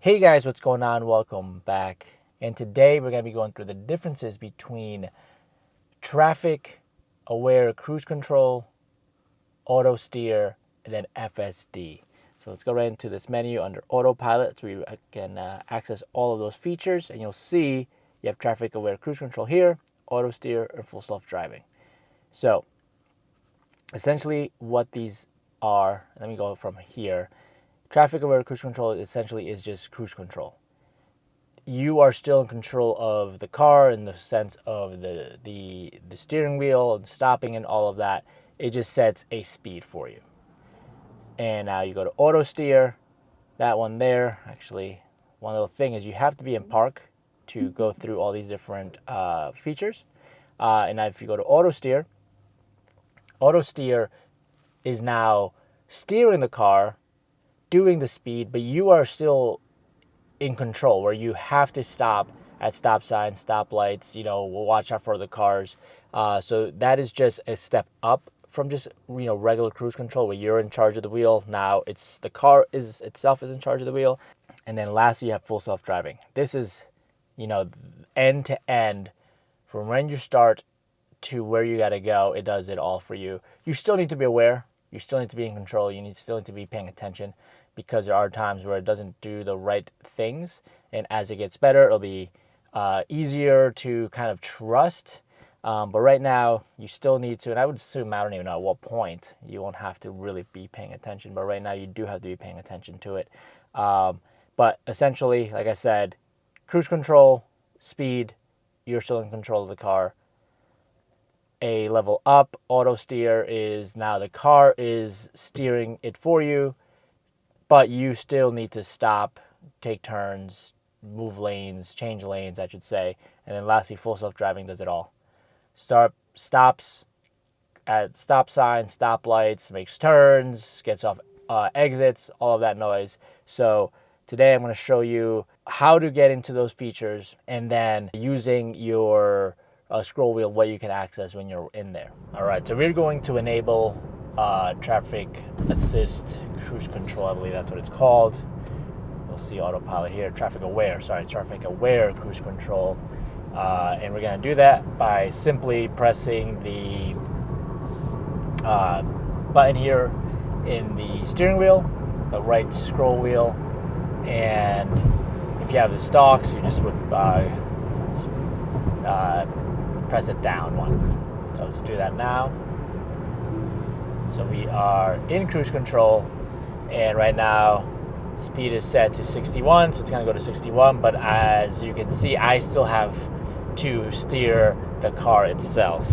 Hey guys, what's going on? Welcome back. And today we're going to be going through the differences between traffic aware cruise control, auto steer, and then FSD. So let's go right into this menu under Autopilot so you can access all of those features, and you'll see you have traffic aware cruise control here, auto steer, and full self-driving. So essentially what these are, let me go from here. Traffic aware cruise control essentially is just cruise control. You are still in control of the car in the sense of the steering wheel and stopping and all of that. It just sets a speed for you. And now you go to auto steer, that one there. Actually, one little thing is you have to be in park to go through all these different features. And now if you go to auto steer is now steering the car, doing the speed, but you are still in control where you have to stop at stop signs, stop lights, we'll watch out for the cars. So that is just a step up from just, regular cruise control where you're in charge of the wheel. Now it's the car itself is in charge of the wheel. And then lastly, you have full self-driving. This is, end to end from when you start to where you got to go. It does it all for you. You still need to be aware. You still need to be in control. You still need to be paying attention because there are times where it doesn't do the right things. And as it gets better, it'll be easier to kind of trust. But right now, you still need to, and I would assume, I don't even know at what point, you won't have to really be paying attention. But right now, you do have to be paying attention to it. But essentially, like I said, cruise control, speed, you're still in control of the car. A level up, auto steer is now the car is steering it for you, but you still need to stop, take turns, move lanes, change lanes, I should say. And then lastly, full self-driving does it all. Stops at stop signs, stop lights, makes turns, gets off exits, all of that noise. So today I'm going to show you how to get into those features and then using your scroll wheel, what you can access when you're in there. All right, so we're going to enable traffic assist cruise control. I believe that's what it's called. You'll see autopilot here. Traffic aware cruise control. And we're going to do that by simply pressing the button here in the steering wheel, the right scroll wheel, and if you have the stalks, you just would press it down one. So let's do that now. So we are in cruise control, and right now speed is set to 61, so it's going to go to 61, but as you can see, I still have to steer the car itself.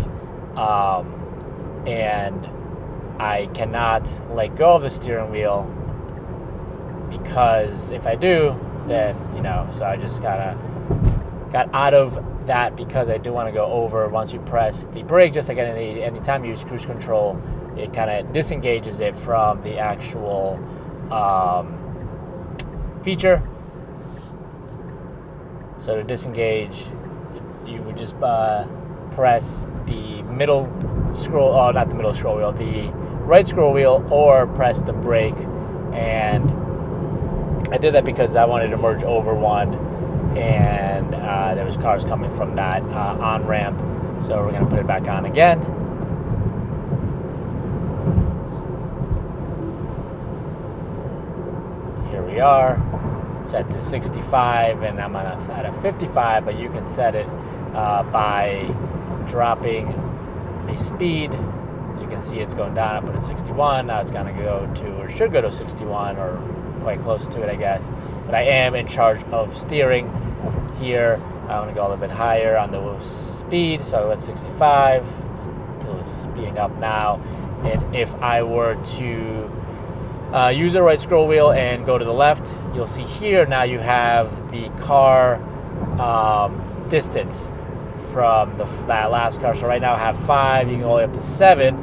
And I cannot let go of the steering wheel because if I do, then, so I just got out of that because I do want to go over. Once you press the brake, just like any time you use cruise control, it kind of disengages it from the actual feature. So to disengage, you would just press the middle scroll, not the middle scroll wheel, the right scroll wheel, or press the brake. And I did that because I wanted to merge over one, and there was cars coming from that on-ramp, so we're going to put it back on again. Here we are, set to 65, and I'm at a 55, but you can set it by dropping the speed. As you can see, it's going down. I put it 61, now it's going to go to, or should go to 61, or quite close to it, I guess. But I am in charge of steering here. I want to go a little bit higher on the speed, so I went 65. It's speeding up now. And if I were to use the right scroll wheel and go to the left, you'll see here now you have the car distance from that last car. So right now I have 5, you can go all the way up to 7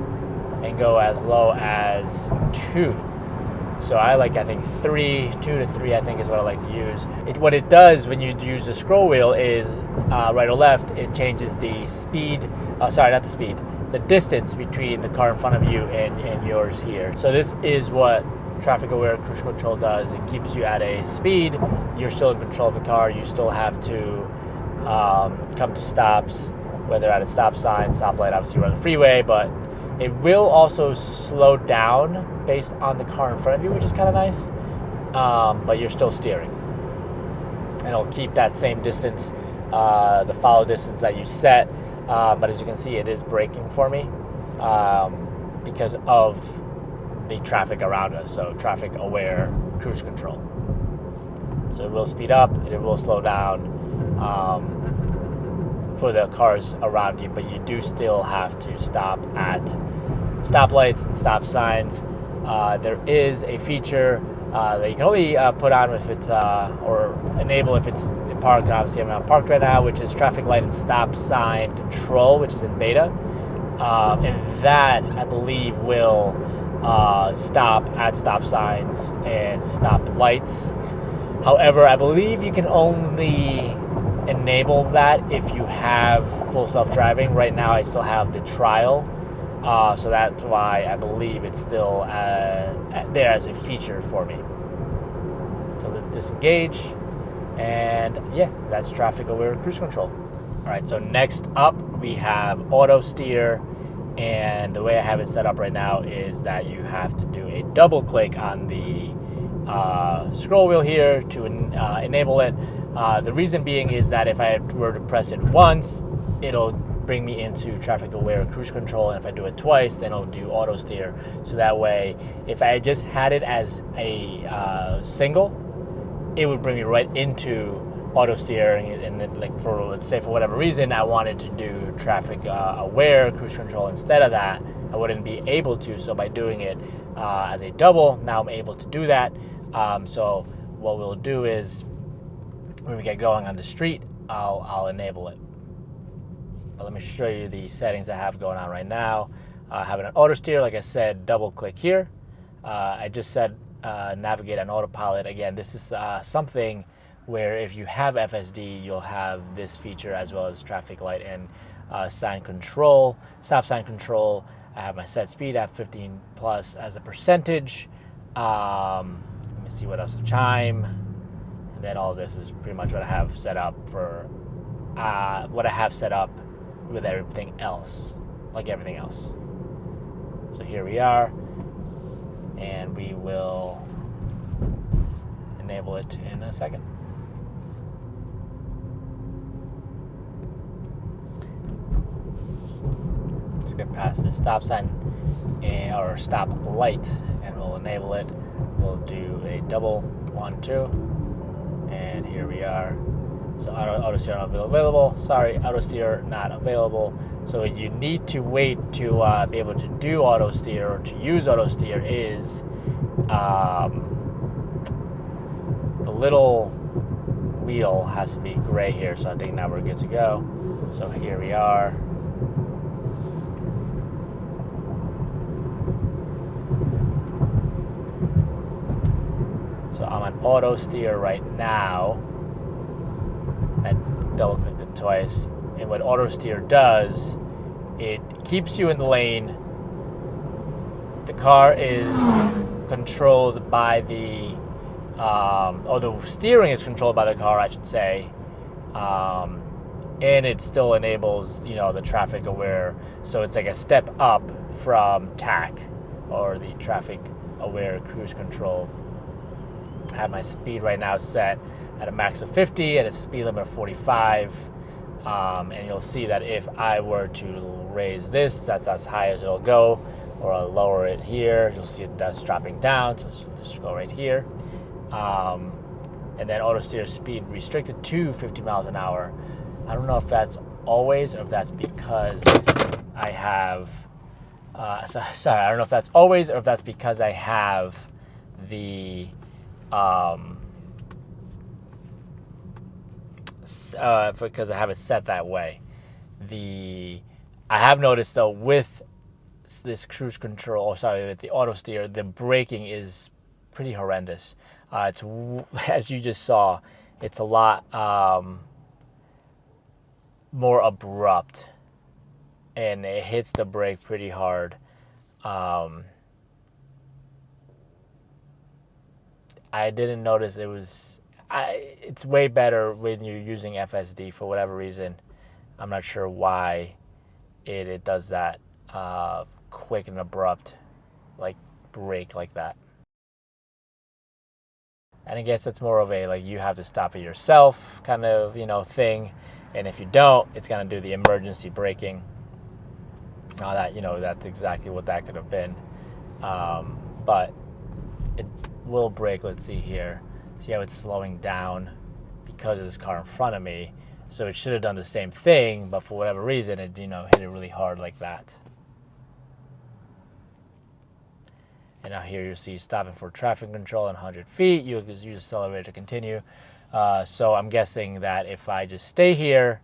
and go as low as 2. So I think 2 to 3 I think is what I like to use. What it does when you use the scroll wheel is right or left, it changes the speed, the distance between the car in front of you and yours here. So this is what traffic aware cruise control does, it keeps you at a speed. You're still in control of the car. You still have to come to stops, whether at a stop sign, stoplight, obviously you're on the freeway, but it will also slow down based on the car in front of you, which is kind of nice, but you're still steering. And it'll keep that same distance, the follow distance that you set, but as you can see, it is braking for me because of the traffic around us, so traffic aware cruise control. So it will speed up, it will slow down for the cars around you, but you do still have to stop at stoplights and stop signs. There is a feature that you can only put on if it's or enable if it's in park. Obviously, I'm not parked right now, which is traffic light and stop sign control, which is in beta, and that I believe will stop at stop signs and stop lights. However, I believe you can only enable that if you have full self-driving. Right now I still have the trial, so that's why I believe it's still there as a feature for me. So let's disengage, and yeah, that's traffic aware cruise control. All right, so next up we have auto steer, and the way I have it set up right now is that you have to do a double click on the scroll wheel here to enable it. The reason being is that if I were to press it once, it'll bring me into traffic aware cruise control, and if I do it twice, then it'll do auto steer. So that way, if I just had it as a single, it would bring me right into auto steer, and like for, let's say, for whatever reason I wanted to do traffic aware cruise control instead of that, I wouldn't be able to. So by doing it as a double, now I'm able to do that. So what we'll do is, when we get going on the street, I'll enable it. But let me show you the settings I have going on right now. Having an auto steer, like I said, double click here. I just said navigate on autopilot. Again, this is something where if you have FSD, you'll have this feature as well as traffic light and sign control, stop sign control. I have my set speed at 15 plus as a percentage. Let me see what else. Chime. And then all this is pretty much what I have set up for what I have set up with everything else, like everything else. So here we are, and we will enable it in a second. Let's get past the stop sign or stop light, and we'll enable it. We'll do a double 1, 2, and here we are. So auto steer not available. Sorry, auto steer not available. So you need to wait to be able to do auto steer or to use auto steer is the little wheel has to be gray here. So I think now we're good to go. So here we are. So I'm on auto steer right now. I double clicked it twice. And what auto steer does, it keeps you in the lane. The car is controlled by the, or the steering is controlled by the car, I should say. And it still enables, the traffic aware. So it's like a step up from TACC, or the traffic aware cruise control. I have my speed right now set at a max of 50 and a speed limit of 45. And you'll see that if I were to raise this, that's as high as it'll go, or I'll lower it here, you'll see that's dropping down, so just go right here. And then auto steer speed restricted to 50 miles an hour. I don't know if that's always, or if that's because I have, sorry, I don't know if that's always, or if that's because I have the, because I have it set that way. I have noticed though with this cruise control, with the auto steer, the braking is pretty horrendous. It's, as you just saw, it's a lot more abrupt, and it hits the brake pretty hard. I didn't notice it was. It's way better when you're using FSD for whatever reason. I'm not sure why it does that quick and abrupt, like brake like that. And I guess it's more of a like you have to stop it yourself kind of thing. And if you don't, it's gonna do the emergency braking. That that's exactly what that could have been. But it will brake. Let's see here. See how it's slowing down because of this car in front of me. So it should have done the same thing, but for whatever reason, it hit it really hard like that. And now here you see stopping for traffic control in 100 feet. You use accelerator to continue. So I'm guessing that if I just stay here,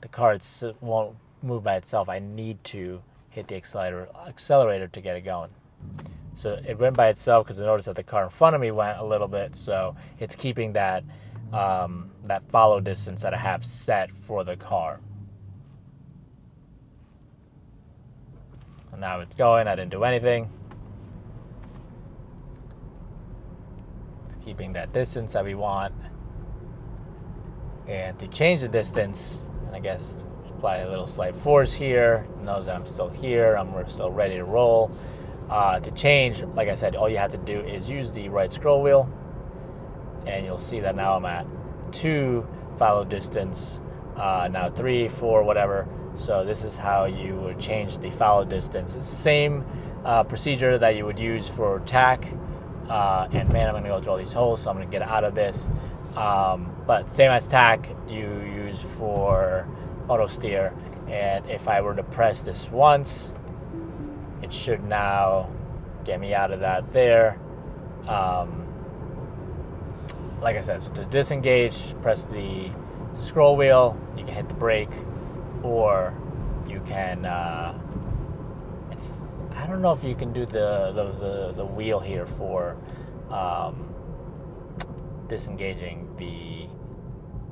the car won't move by itself. I need to hit the accelerator to get it going. So it went by itself because I noticed that the car in front of me went a little bit. So it's keeping that that follow distance that I have set for the car. And now it's going. I didn't do anything. It's keeping that distance that we want. And to change the distance, I guess apply a little slight force here. It knows that I'm still here. We're still ready to roll. To change, like I said, all you have to do is use the right scroll wheel, and you'll see that now I'm at 2 follow distance, now 3, 4, whatever. So this is how you would change the follow distance. It's the same procedure that you would use for TACC. And man, I'm going to go through all these holes, so I'm going to get out of this. But same as TACC, you use for Autosteer. And if I were to press this once, it should now get me out of that there. Like I said, so to disengage, press the scroll wheel. You can hit the brake, or you can. I don't know if you can do the wheel here for disengaging the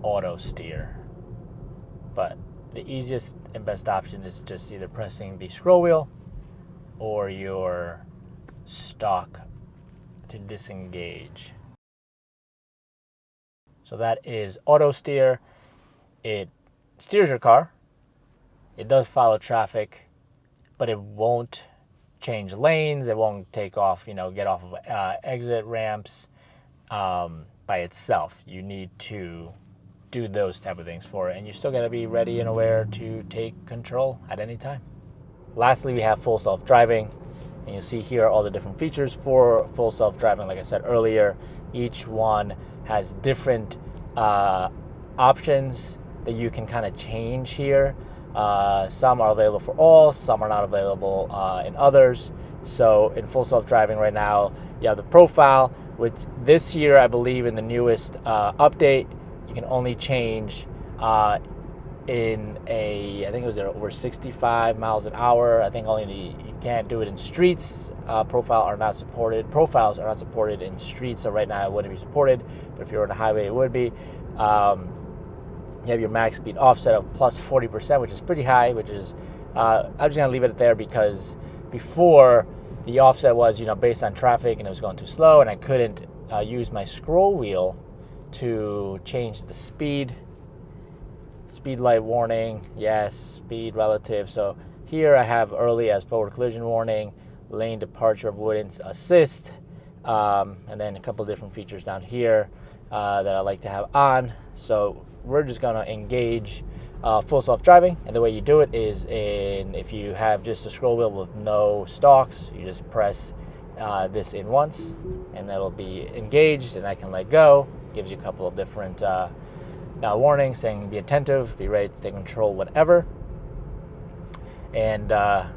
Autosteer, but the easiest and best option is just either pressing the scroll wheel or your stalk to disengage. So that is Autosteer. It steers your car. It does follow traffic, but it won't change lanes. It won't take off, get off of exit ramps by itself. You need to do those type of things for it, and you still got to be ready and aware to take control at any time. Lastly, we have full self-driving, and you'll see here all the different features for full self-driving. Like I said earlier, each one has different options that you can kind of change here. Some are available for all, some are not available in others. So in full self-driving right now, you have the profile, which this year, I believe in the newest update, you can only change in I think it was over 65 miles an hour. I think you can't do it in streets. Profiles are not supported in streets, so right now it wouldn't be supported, but if you're on a highway, it would be. You have your max speed offset of plus 40%, which is pretty high, which is, I'm just gonna leave it there because before the offset was, based on traffic and it was going too slow and I couldn't use my scroll wheel to change the speed. Speed light warning, yes, speed relative. So here I have early as forward collision warning, lane departure avoidance assist, and then a couple of different features down here that I like to have on. So we're just gonna engage full self-driving, and the way you do it is if you have just a scroll wheel with no stalks, you just press this in once, and that'll be engaged, and I can let go. Gives you a couple of different warnings saying be attentive, be ready to take control, whatever. And I'm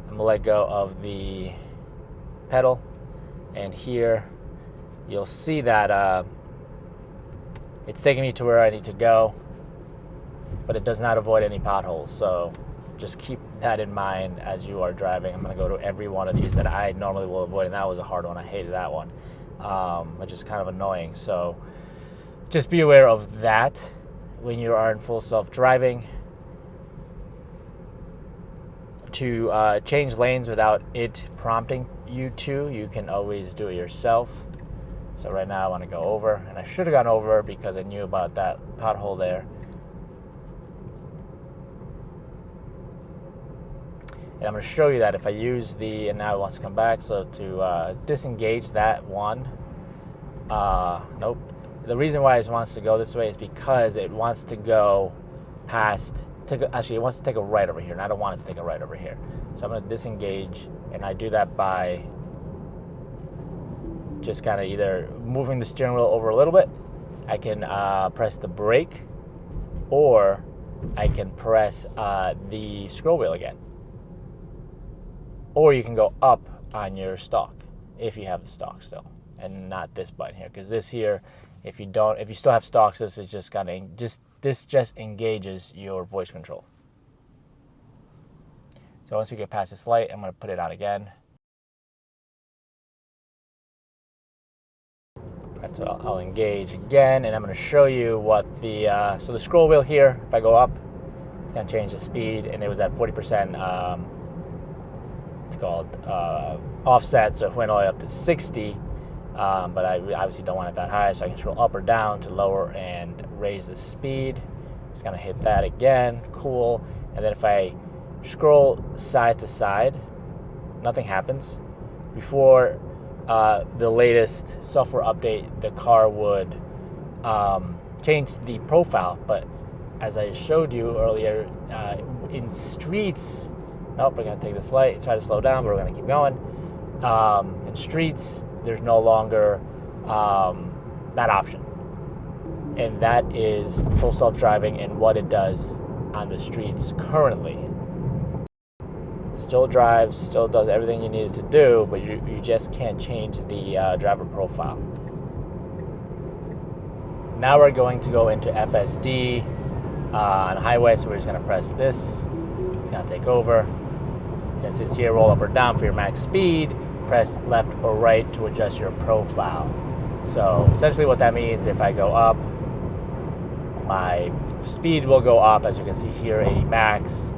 gonna let go of the pedal, and here you'll see that it's taking me to where I need to go, but it does not avoid any potholes. So just keep that in mind as you are driving. I'm gonna go to every one of these that I normally will avoid, and that was a hard one. I hated that one, which is kind of annoying. So just be aware of that when you are in full self-driving. To change lanes without it prompting you to, you can always do it yourself. So right now I want to go over, and I should have gone over because I knew about that pothole there. And I'm going to show you that if I use the, and now it wants to come back, so to disengage that one, nope. The reason why it wants to go this way is because it wants to go past, actually it wants to take a right over here, and I don't want it to take a right over here. So I'm going to disengage, and I do that by just kind of either moving the steering wheel over a little bit. I can press the brake, or I can press the scroll wheel again. Or you can go up on your stalk if you have the stalk still, and not this button here, because this here, if you still have stalks, this is just this just engages your voice control. So once we get past this light, I'm going to put it on again. Right, so I'll engage again, and I'm going to show you what the so the scroll wheel here, if I go up, it's going to change the speed, and it was at 40%. It's called offset, so it went all the way up to 60, but I obviously don't want it that high, so I can scroll up or down to lower and raise the speed. It's gonna hit that again, cool. And then if I scroll side to side, nothing happens. Before the latest software update, the car would change the profile, but as I showed you earlier, in streets, nope, we're going to take this light, try to slow down, but we're going to keep going. In streets, there's no longer that option. And that is full self-driving and what it does on the streets currently. Still drives, still does everything you need it to do, but you just can't change the driver profile. Now we're going to go into FSD on a highway, so we're just going to press this. It's going to take over. It says here, roll up or down for your max speed. Press left or right to adjust your profile. So essentially what that means, if I go up, my speed will go up, as you can see here, 80 max.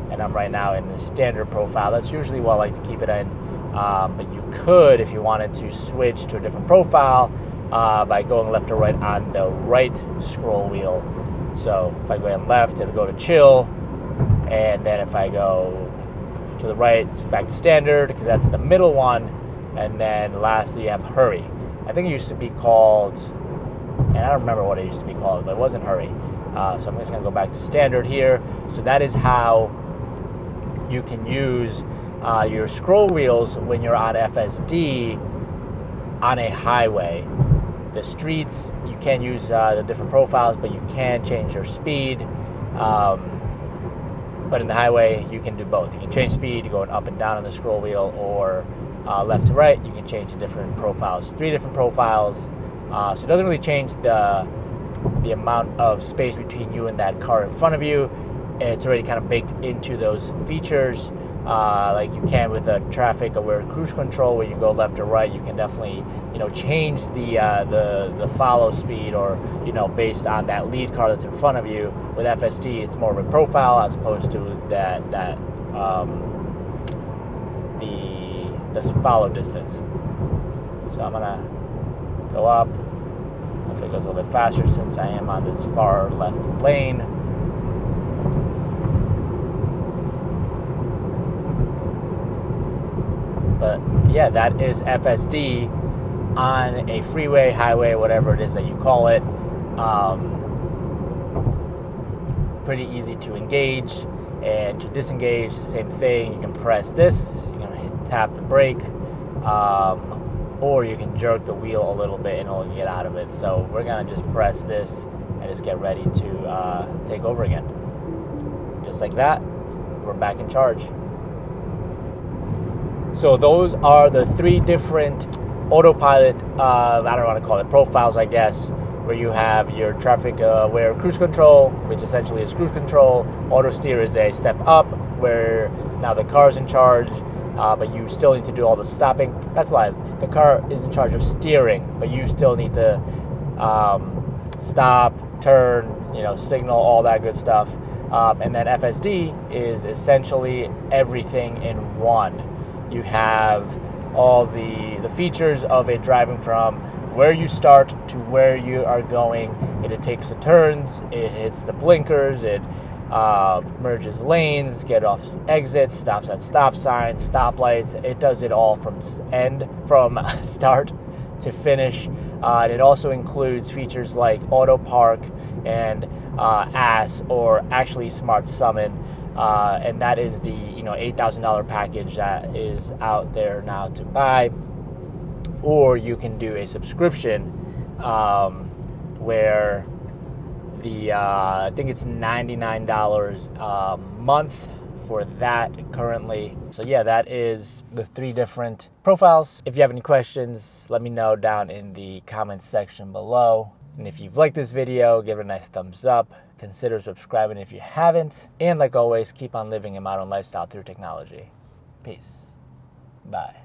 And I'm right now in the standard profile. That's usually what I like to keep it in. But you could, if you wanted to switch to a different profile, by going left or right on the right scroll wheel. So if I go in left, it'll go to chill. And then if I go to the right, back to standard, because that's the middle one. And then lastly, you have hurry. I think it used to be called, and I don't remember what it used to be called, but it wasn't hurry. So I'm just going to go back to standard here. So that is how you can use your scroll wheels when you're on FSD on a highway. The streets, you can use the different profiles, but you can change your speed. But in the highway, you can do both. You can change speed, going up and down on the scroll wheel, or left to right. You can change the different profiles, 3 different profiles. So it doesn't really change the amount of space between you and that car in front of you. It's already kind of baked into those features, like you can with a traffic aware cruise control, where you go left or right. You can definitely, change the follow speed, or based on that lead car that's in front of you. With FSD, it's more of a profile as opposed to the follow distance. So I'm gonna go up. Hopefully it goes a little bit faster since I am on this far left lane. But yeah, that is FSD on a freeway, highway, whatever it is that you call it. Pretty easy to engage, and to disengage, the same thing. You can press this, you can tap the brake, or you can jerk the wheel a little bit and it'll get out of it. So we're gonna just press this and just get ready to take over again. Just like that, we're back in charge. So those are the 3 different Autopilot, I don't want to call it profiles, I guess, where you have your traffic aware cruise control, which essentially is cruise control. Autosteer is a step up, where now the car's in charge, but you still need to do all the stopping. That's a lie. The car is in charge of steering, but you still need to stop, turn, signal, all that good stuff. And then FSD is essentially everything in one. You have all the features of it, driving from where you start to where you are going. It takes the turns, it hits the blinkers, it merges lanes, get off exits, stops at stop signs, stoplights. It does it all from start to finish. And it also includes features like auto park and AS, or actually Smart Summon, and that is the $8,000 package that is out there now to buy. Or you can do a subscription where I think it's $99 a month for that currently. So yeah, that is the 3 different profiles. If you have any questions, let me know down in the comments section below. And if you've liked this video, give it a nice thumbs up. Consider subscribing if you haven't. And like always, keep on living a modern lifestyle through technology. Peace. Bye.